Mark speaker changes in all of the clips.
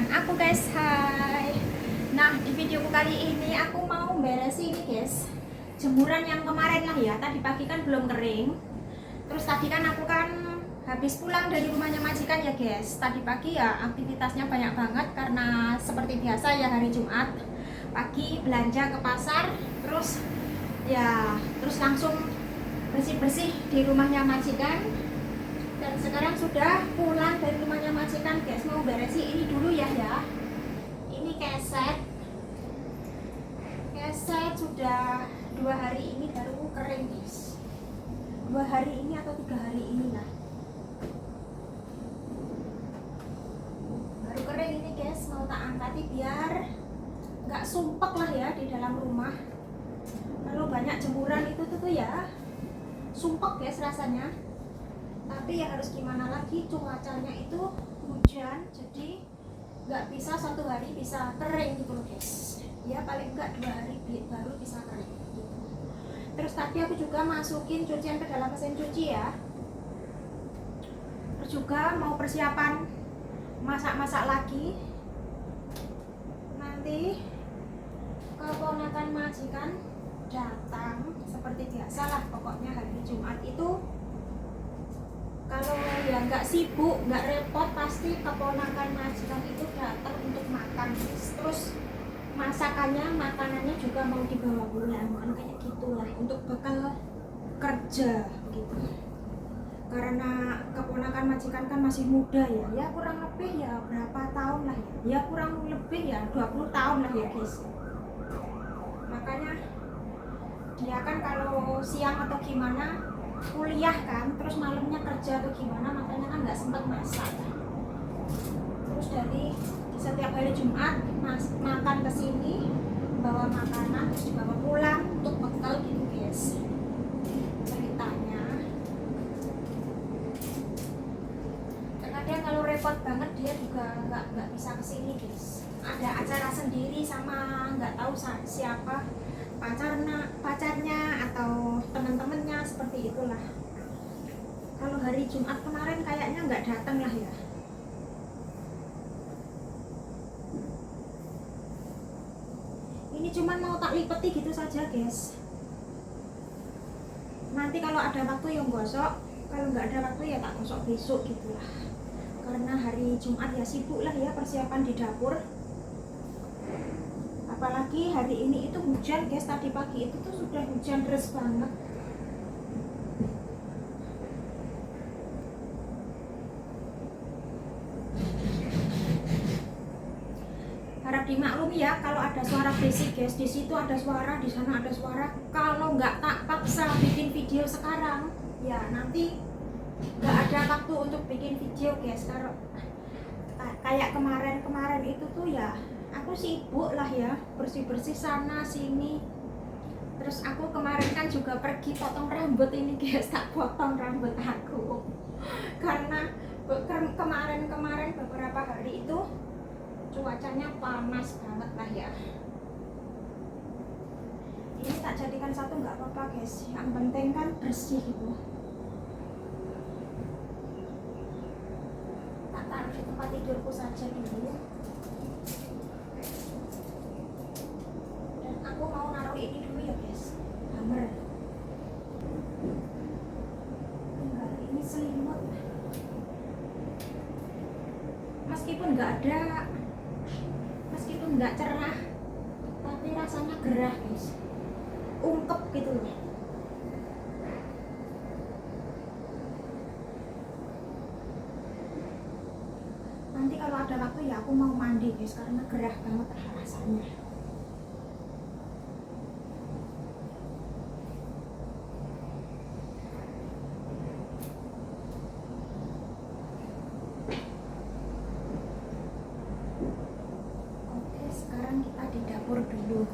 Speaker 1: dengan aku guys. Hai. Nah, di videoku kali ini aku mau beresin ini guys, jemuran yang kemarin lah ya. Tadi pagi kan belum kering. Terus tadi kan aku kan habis pulang dari rumahnya majikan ya guys. Tadi pagi ya aktivitasnya banyak banget karena seperti biasa ya hari Jumat pagi belanja ke pasar, terus langsung bersih-bersih di rumahnya majikan. Dan sekarang sudah pulang dari rumahnya majikan guys, mau beresin ini dulu ya. Ini keset sudah 2 hari ini baru kering guys, 2 hari ini atau 3 hari ini lah baru kering ini guys. Mau tak angkati biar nggak sumpek lah ya di dalam rumah. Kalau banyak jemuran itu tuh ya sumpek guys rasanya. Tapi ya harus gimana lagi, cuacanya itu hujan, jadi nggak bisa 1 hari bisa kering gitu loh guys. Ya paling enggak 2 hari baru bisa kering gitu. Terus tadi aku juga masukin cucian ke dalam mesin cuci ya. Terus juga mau persiapan masak-masak lagi. Nanti keponakan majikan datang seperti biasa lah, pokoknya hari Jumat itu kalau ya nggak sibuk, nggak repot, pasti keponakan majikan itu datang untuk makan. Terus masakannya, makanannya juga mau dibawa pulang, kan kayak gitulah, untuk bekal kerja gitu. Karena keponakan majikan kan masih muda ya kurang lebih ya berapa tahun lah ya kurang lebih ya 20 tahun lah ya guys. Makanya dia kan kalau siang atau gimana kuliah kan, terus malamnya kerja atau gimana, makanya kan nggak sempat masak. Terus dari setiap hari Jumat makan kesini, bawa makanan terus dibawa pulang untuk bekal gitu guys ceritanya. Terkadang kalau repot banget dia juga nggak bisa kesini guys, ada acara sendiri sama nggak tahu siapa, pacarnya atau teman-temannya, seperti itulah. Kalau hari Jumat kemarin kayaknya nggak datang lah ya. Ini cuman mau tak lipeti gitu saja guys. Nanti kalau ada waktu yang gosok, kalau nggak ada waktu ya tak gosok besok gitulah. Karena hari Jumat ya sibuk lah ya persiapan di dapur. Apalagi hari ini itu hujan guys, tadi pagi itu tuh sudah hujan deras banget. Harap dimaklumi ya kalau ada suara berisik guys. Di situ ada suara, di sana ada suara. Kalau nggak tak paksa bikin video sekarang, ya nanti nggak ada waktu untuk bikin video guys. Kalau kayak kemarin itu tuh ya aku sibuk lah ya, bersih-bersih sana sini. Terus aku kemarin kan juga pergi potong rambut ini guys, tak potong rambut aku karena kemarin beberapa hari itu cuacanya panas banget lah ya. Ini tak jadikan satu nggak apa-apa guys, yang penting kan bersih gitu. Tak taruh di tempat tidurku saja dulu. Aku mau naruh ini dulu ya guys, hammer. Enggak, ini selimut. Meskipun nggak cerah, tapi rasanya gerah guys, ungkep gitu loh. Nanti kalau ada waktu ya aku mau mandi guys, karena gerah banget rasanya. Kita di dapur dulu.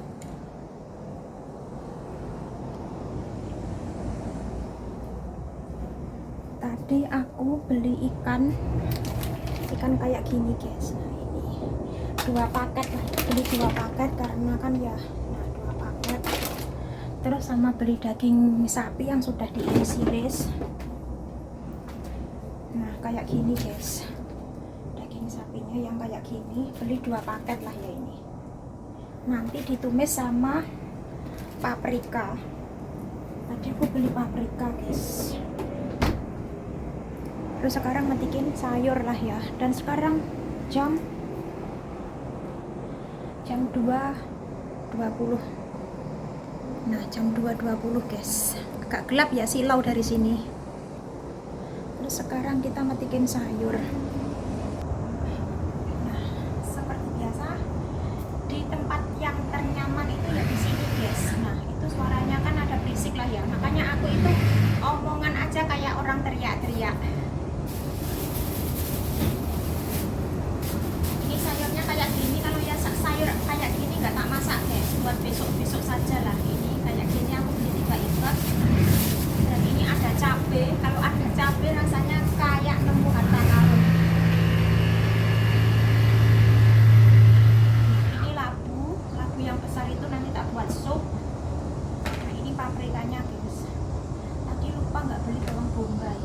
Speaker 1: Tadi aku beli ikan kayak gini guys. Nah ini 2 paket lah, beli 2 paket karena kan ya, nah 2 paket. Terus sama beli daging sapi yang sudah diiris-iris. Nah kayak gini guys, daging sapinya yang kayak gini, beli 2 paket lah ya ini. Nanti ditumis sama paprika. Tadi aku beli paprika guys. Terus sekarang metikin sayur lah ya. Dan sekarang jam 2.20. Nah, jam 2.20 guys. Agak gelap ya, silau dari sini. Terus sekarang kita metikin sayur. Nah, seperti biasa di tempat yang ternyaman itu ya di sini guys. Nah, itu suaranya kan ada berisik lah ya. Makanya aku itu omongan aja kayak orang teriak-teriak. Ini sayurnya kayak gini, kalau ya sayur kayak gini nggak tak masak guys, buat besok-besok saja lah. Ini kayak gini aku beli 3 ikat. Dan ini ada cabe. Kalau ada cabe rasanya kayak nemu harta karun. Ini labu yang besar itu nanti tak buat sup. Nah, ini paprikanya guys. Tadi lupa nggak beli bawang bombay.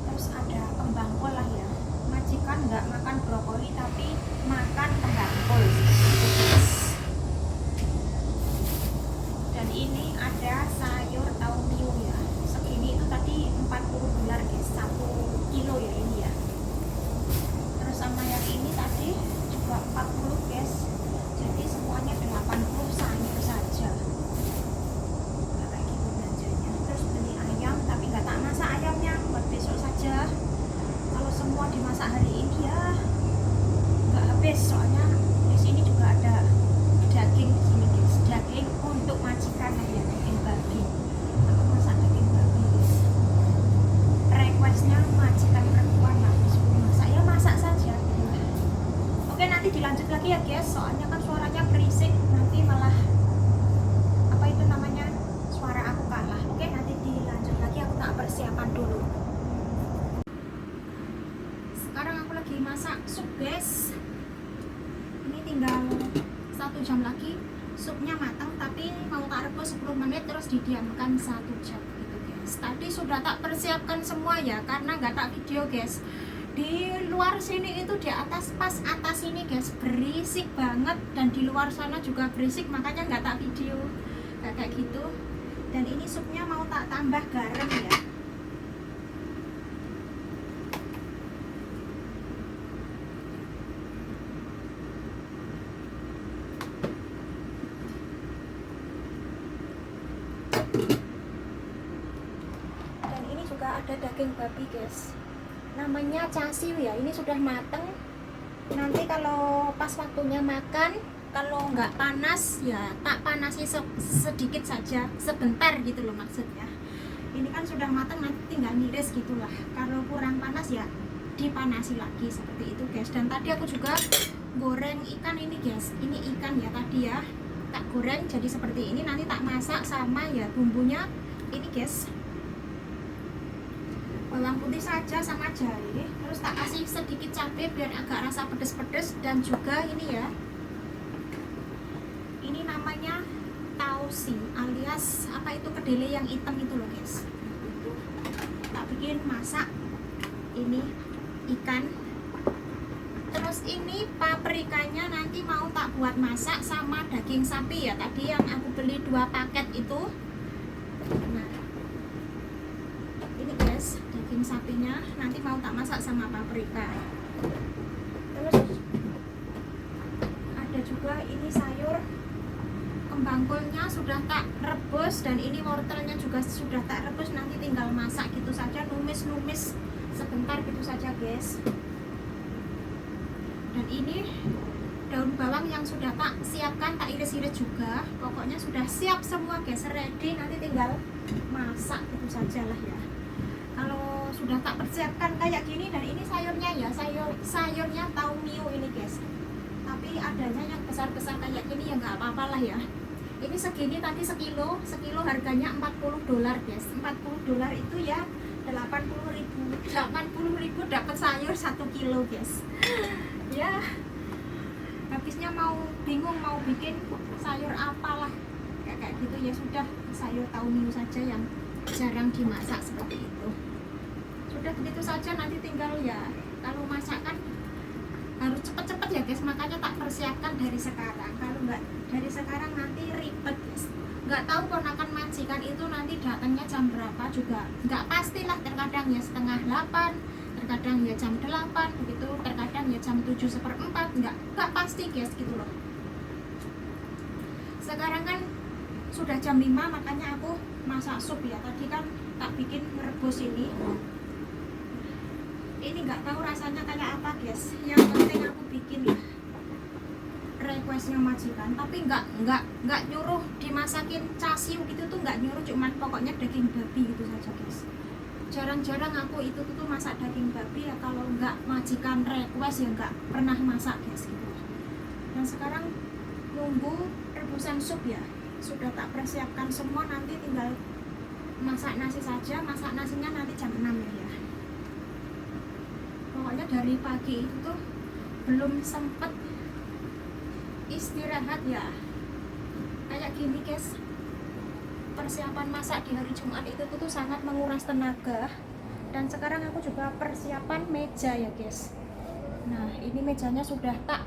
Speaker 1: Terus ada kembang kol lah ya. Majikan nggak makan brokoli tapi makan kembang kol. Dan ini ada sayur taumio ya. Segini itu tadi $40 guys, 1 kilo ya ini ya. Terus sama yang ini tadi juga 40 guys. Jadi semuanya 80 sayur saja. Nah, kayak gitu belanjanya. Terus beli ayam tapi nggak tak masak ayamnya, buat besok saja. Kalau semua dimasak hari ini ya nggak habis, soalnya di sini juga ada daging di sini guys. Daging untuk majikan ya, daging babi. Aku masak daging babi guys. Requestnya majikan perempuan lah disuruh masak, ya masak saja. Oke, nanti dilanjut lagi ya guys, soalnya kan suaranya berisik, nanti malah apa itu namanya, suara aku kalah. Oke, nanti dilanjut lagi, aku tak persiapan dulu. Sekarang aku lagi masak sup guys. Ini tinggal 1 jam lagi supnya matang, tapi mau tak rebus 10 menit terus didiamkan 1 jam gitu guys. Tadi sudah tak persiapkan semua ya, karena nggak tak video guys. Di luar sini itu di atas, pas atas ini guys berisik banget, dan di luar sana juga berisik, makanya nggak tak video kayak gitu. Dan ini supnya mau tak tambah garam ya. Dan ini juga ada daging babi guys, namanya casiu ya. Ini sudah mateng. Nanti kalau pas waktunya makan, kalau nggak panas ya tak panasi sedikit saja, sebentar gitu loh maksudnya. Ini kan sudah mateng, nanti tinggal miris gitulah. Kalau kurang panas ya dipanasi lagi seperti itu guys. Dan tadi aku juga goreng ikan ini guys. Ini ikan ya tadi ya, tak goreng jadi seperti ini. Nanti tak masak sama ya bumbunya ini guys, bawang putih saja sama jahe. Terus tak kasih sedikit cabai biar agak rasa pedes-pedes. Dan juga ini ya, ini namanya tausi alias apa itu, kedelai yang hitam itu loh guys. Itu tak bikin masak ini ikan. Terus ini paprikanya nanti mau tak buat masak sama daging sapi ya, tadi yang aku beli 2 paket itu. Nah, ini guys daging sapinya nanti mau tak masak sama paprika. Terus ada juga ini sayur kembang kolnya sudah tak rebus, dan ini wortelnya juga sudah tak rebus, nanti tinggal masak gitu saja, numis-numis sebentar gitu saja guys. Dan ini daun bawang yang sudah tak siapkan, tak iris-iris juga. Pokoknya sudah siap semua guys, ready, nanti tinggal masak gitu saja lah ya. Kalau sudah tak persiapkan kayak gini. Dan ini sayurnya ya, sayurnya taumio ini guys, tapi adanya yang besar-besar kayak gini ya nggak apa-apa lah ya. Ini segini tadi sekilo harganya $40 guys. $40 itu ya 80.000 dapat sayur 1 kilo guys. Ya habisnya mau bingung mau bikin sayur apalah kayak gitu ya, sudah sayur taumio saja yang jarang dimasak seperti itu. Sudah begitu saja, nanti tinggal ya kalau masak kan harus cepet-cepet ya guys, makanya tak persiapkan dari sekarang. Kalau nggak dari sekarang nanti ribet guys. Nggak tahu ponakan majikan itu nanti datangnya jam berapa juga nggak pastilah, terkadang ya setengah 8, terkadang ya jam 8 begitu, terkadang ya jam 7:04, nggak pasti guys gitu loh. Sekarang kan sudah jam 5, makanya aku masak sup ya. Tadi kan tak bikin merebus ini nggak tahu rasanya kayak apa guys, yang penting aku bikin ya requestnya majikan, tapi nggak nyuruh dimasakin casiu gitu tuh, nggak nyuruh, cuman pokoknya daging babi gitu saja guys. Jarang-jarang aku itu tuh masak daging babi ya, kalau nggak majikan request ya nggak pernah masak guys gitu. Dan sekarang nunggu rebusan sup ya, sudah tak persiapkan semua, nanti tinggal masak nasi saja. Masak nasinya nanti jam 6 ya. Pokoknya dari pagi itu tuh belum sempet istirahat ya. Kayak gini guys, persiapan masak di hari Jumat itu tuh sangat menguras tenaga. Dan sekarang aku juga persiapan meja ya guys. Nah ini mejanya sudah tak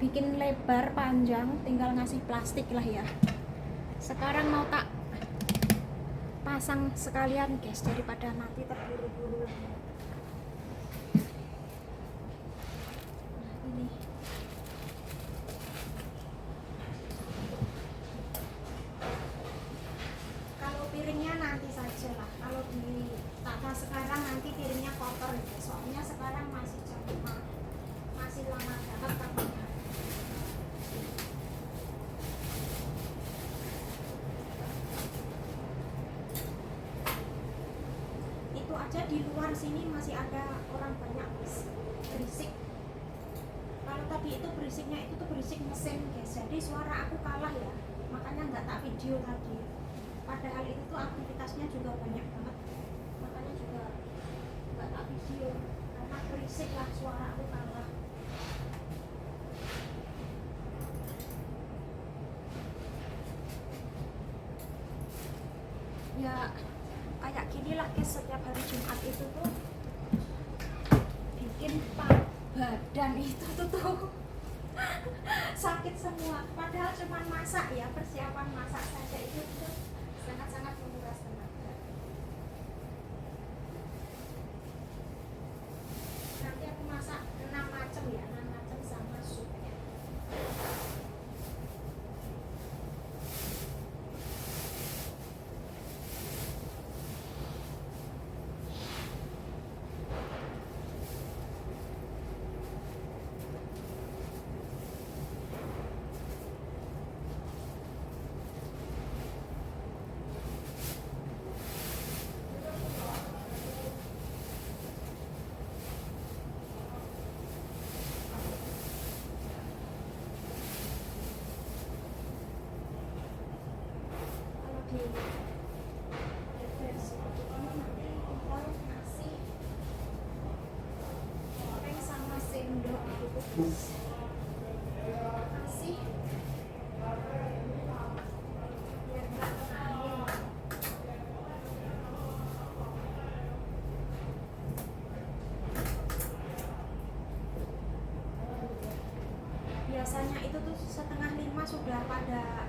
Speaker 1: bikin lebar panjang, tinggal ngasih plastik lah ya. Sekarang mau tak pasang sekalian guys, daripada nanti terburu-buru. Ini kalau piringnya nanti saja lah, kalau ditata sekarang nanti piringnya kotor ya, soalnya sekarang masih jam 5, masih lama banget takutnya. Itu aja di luar sini masih ada orang banyak guys, berisik. Kalau tadi itu berisiknya itu tuh berisik mesin guys, jadi suara aku kalah ya, makanya nggak tak video tadi. Padahal itu tuh aktivitasnya juga banyak banget, makanya juga nggak tak video karena berisik lah, suara aku kalah. Ya kayak gini lah guys, setiap hari Jumat itu tuh bikin badan itu tuh sakit semua, padahal cuma masak ya, persiapan masak saja itu tuh sangat-sangat menguras tenaga. Nanti aku masak 6 macam ya, 6 macam sama supnya. Biasanya itu tuh 4:30 sudah pada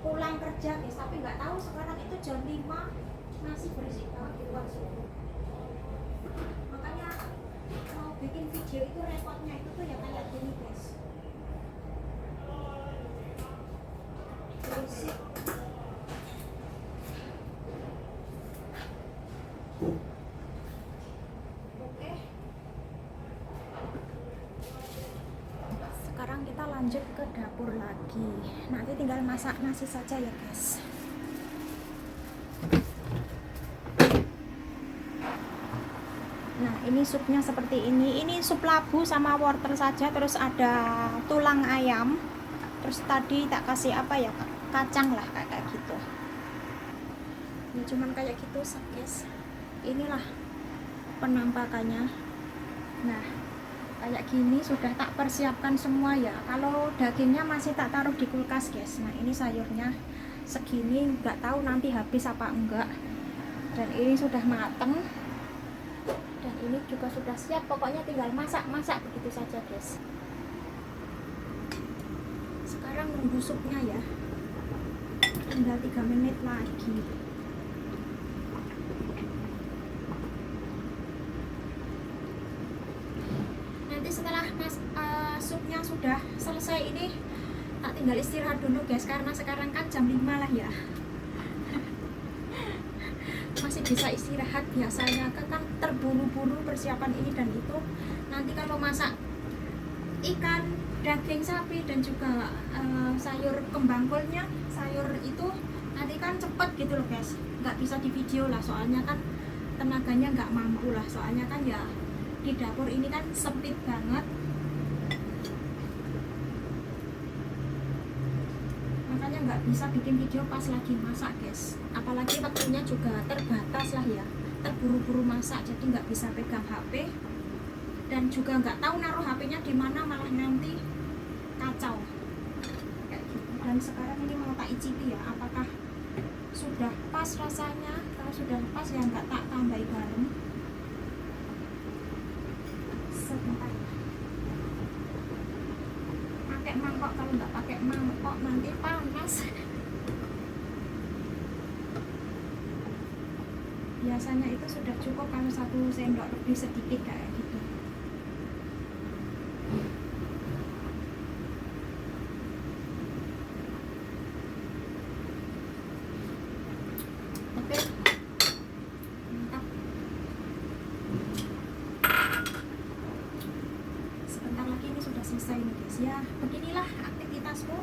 Speaker 1: pulang kerja guys, tapi nggak tahu sekarang itu jam 5 masih berisik banget di luar sini. Makanya mau bikin video itu repotnya itu tuh ya kayak gini guys, berisik. Oke, sekarang kita lanjut ke dapur lagi. Nanti tinggal masak nasi saja ya guys. Nah ini supnya seperti ini. Ini sup labu sama wortel saja, terus ada tulang ayam, terus tadi tak kasih apa ya, kacang lah kayak gitu. Ini cuman kayak gitu guys. Inilah penampakannya. Nah kayak gini sudah tak persiapkan semua ya. Kalau dagingnya masih tak taruh di kulkas guys. Nah ini sayurnya segini, nggak tahu nanti habis apa enggak. Dan ini sudah mateng, dan ini juga sudah siap, pokoknya tinggal masak begitu saja guys. Sekarang nunggu supnya ya, tinggal 3 menit lagi. Nanti setelah supnya sudah selesai ini tak tinggal istirahat dulu guys, karena sekarang kan jam 5 lah ya. Masih bisa istirahat, biasanya kan terburu-buru persiapan ini dan itu. Nanti kalau masak ikan, daging sapi dan juga sayur kembang kulnya, sayur itu nanti kan cepet gitu loh guys, nggak bisa di video lah, soalnya kan tenaganya nggak mampu lah, soalnya kan ya di dapur ini kan sempit banget, makanya nggak bisa bikin video pas lagi masak guys, apalagi waktunya juga terbatas lah ya, terburu-buru masak jadi nggak bisa pegang HP dan juga nggak tahu naruh HP-nya di mana, malah nanti kacau kayak gitu. Dan sekarang ini mau tak icipi ya, apakah sudah pas rasanya. Kalau sudah pas ya nggak tak tambahi garam. Sebentar, pakai mangkok, kalau nggak pakai mangkok nanti panas. Biasanya itu sudah cukup kalau 1 sendok lebih sedikit kayak gitu. Oke, mantap. Sebentar lagi ini sudah selesai nih guys ya. Beginilah aktivitasku.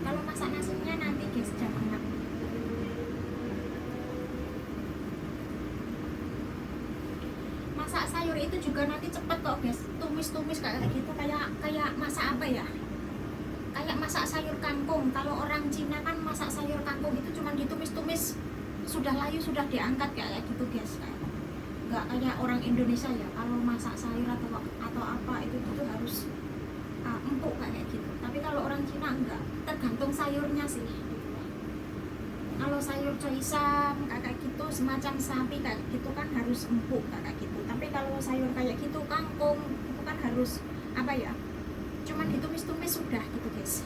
Speaker 1: Kalau masak nasinya nanti guys jam 6. Masak sayur itu juga nanti cepet kok guys, tumis-tumis kayak gitu, kayak masak apa ya, kayak masak sayur kangkung. Kalau orang Cina kan masak sayur kangkung itu cuma ditumis-tumis, sudah layu sudah diangkat kayak gitu guys. Nggak kayak orang Indonesia ya, kalau masak sayur atau apa itu tuh harus empuk kayak gitu. Tapi kalau orang Cina enggak, tergantung sayurnya sih. Kalau sayur coisam kayak gitu, semacam sapi kayak gitu kan harus empuk kayak gitu. Tapi kalau sayur kayak gitu kangkung itu kan harus apa ya, cuman ditumis-tumis sudah gitu guys.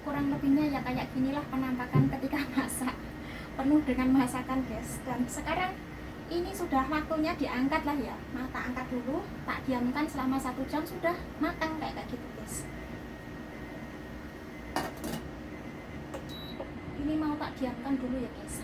Speaker 1: Kurang lebihnya ya kayak ginilah penampakan ketika masak, penuh dengan masakan guys. Dan sekarang ini sudah waktunya diangkat lah ya. Nah, tak angkat dulu, tak diamkan selama 1 jam, sudah matang kayak gitu guys. Ini mau tak diamkan dulu ya guys.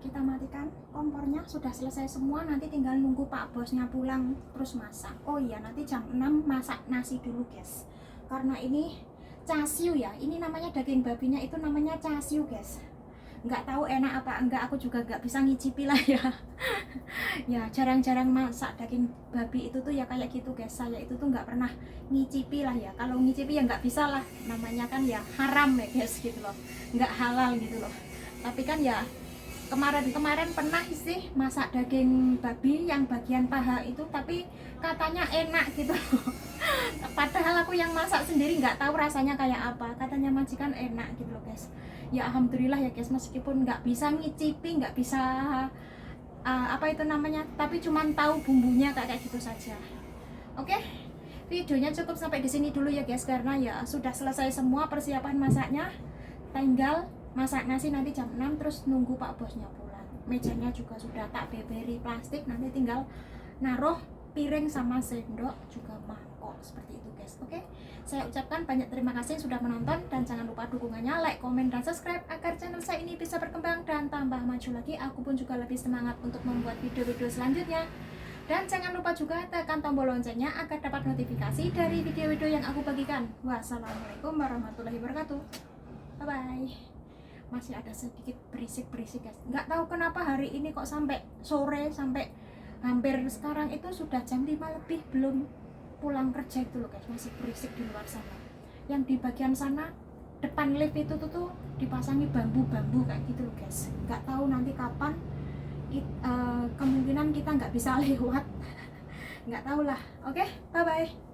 Speaker 1: Kita matikan kompornya, sudah selesai semua, nanti tinggal nunggu Pak Bosnya pulang terus masak. Oh iya, nanti jam 6 masak nasi dulu guys, karena ini casiu ya, ini namanya daging babinya itu namanya casiu guys. Nggak tahu enak apa enggak, aku juga nggak bisa ngicipi lah ya. Ya jarang-jarang masak daging babi itu tuh ya kayak gitu guys, saya itu tuh nggak pernah ngicipi lah ya. Kalau ngicipi ya nggak bisa lah, namanya kan ya haram ya guys gitu loh, nggak halal gitu loh. Tapi kan ya kemarin pernah sih masak daging babi yang bagian paha itu, tapi katanya enak gitu. Padahal aku yang masak sendiri nggak tahu rasanya kayak apa, katanya majikan enak gitu loh guys. Ya alhamdulillah ya guys, meskipun nggak bisa ngicipi, nggak bisa apa itu namanya, tapi cuman tahu bumbunya kayak gitu saja. Oke, videonya cukup sampai di sini dulu ya guys, karena ya sudah selesai semua persiapan masaknya, tinggal masak nasi nanti jam 6 terus nunggu Pak Bosnya pulang. Mejanya juga sudah tak beberi plastik, nanti tinggal naruh piring sama sendok juga mangkok seperti itu guys. Oke, saya ucapkan banyak terima kasih sudah menonton, dan jangan lupa dukungannya, like, komen, dan subscribe agar channel saya ini bisa berkembang dan tambah maju lagi. Aku pun juga lebih semangat untuk membuat video-video selanjutnya. Dan jangan lupa juga tekan tombol loncengnya agar dapat notifikasi dari video-video yang aku bagikan. Wassalamualaikum warahmatullahi wabarakatuh. Bye bye. Masih ada sedikit berisik-berisik guys, nggak tahu kenapa hari ini kok sampai sore, sampai hampir sekarang itu sudah jam 5 lebih belum pulang kerja itu loh guys, masih berisik di luar sana. Yang di bagian sana depan lift itu tuh dipasangi bambu-bambu kayak gitu loh guys. Nggak tahu nanti kapan kemungkinan kita nggak bisa lewat. Nggak tahu lah. Oke, bye bye.